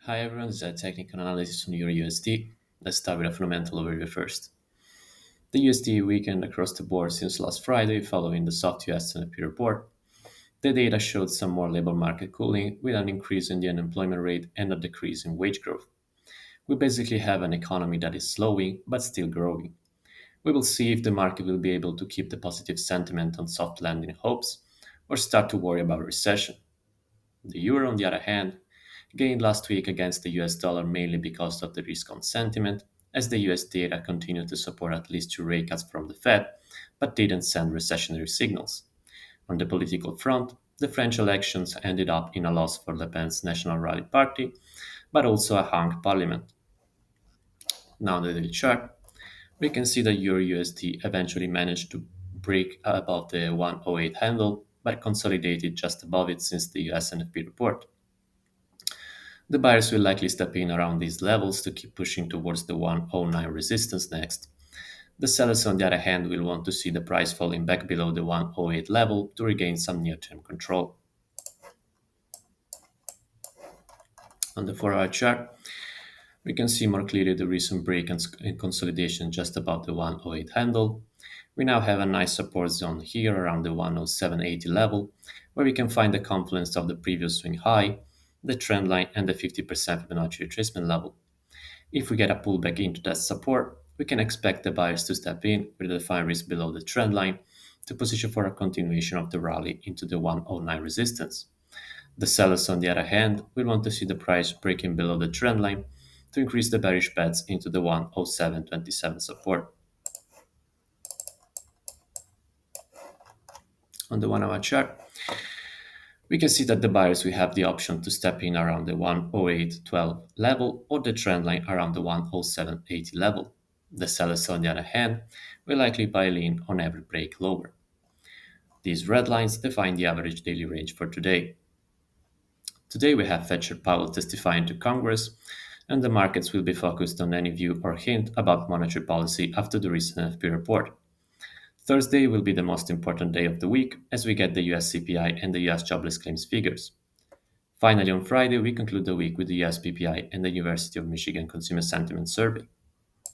Hi everyone, this is a technical analysis on EURUSD. Let's start with a fundamental overview first. The USD weakened across the board since last Friday following the soft US NFP report. The data showed some more labor market cooling with an increase in the unemployment rate and a decrease in wage growth. We basically have an economy that is slowing but still growing. We will see if the market will be able to keep the positive sentiment on soft landing hopes or start to worry about recession. The euro, on the other hand, gained last week against the US dollar mainly because of the risk on sentiment, as the US data continued to support at least two rate cuts from the Fed, but didn't send recessionary signals. On the political front, the French elections ended up in a loss for Le Pen's National Rally Party, but also a hung parliament. Now, on the daily chart, we can see that Euro USD eventually managed to break above the 108 handle, but consolidated just above it since the US NFP report. The buyers will likely step in around these levels to keep pushing towards the 109 resistance next. The sellers, on the other hand, will want to see the price falling back below the 108 level to regain some near term control. On the 4-hour chart, we can see more clearly the recent break and consolidation just above the 108 handle. We now have a nice support zone here around the 107.80 level, where we can find the confluence of the previous swing high, the trend line, and the 50% Fibonacci retracement level. If we get a pullback into that support, we can expect the buyers to step in with a defined risk below the trend line to position for a continuation of the rally into the 109 resistance. The sellers, on the other hand, will want to see the price breaking below the trend line to increase the bearish bets into the 107.27 support. On the 1-hour chart, we can see that the buyers will have the option to step in around the 108.12 level or the trend line around the 107.80 level. The sellers, on the other hand, will likely buy in on every break lower. These red lines define the average daily range for today. Today we have Fed Chair Powell testifying to Congress, and the markets will be focused on any view or hint about monetary policy after the recent NFP report. Thursday will be the most important day of the week as we get the US CPI and the US jobless claims figures. Finally, on Friday, we conclude the week with the US PPI and the University of Michigan Consumer Sentiment Survey.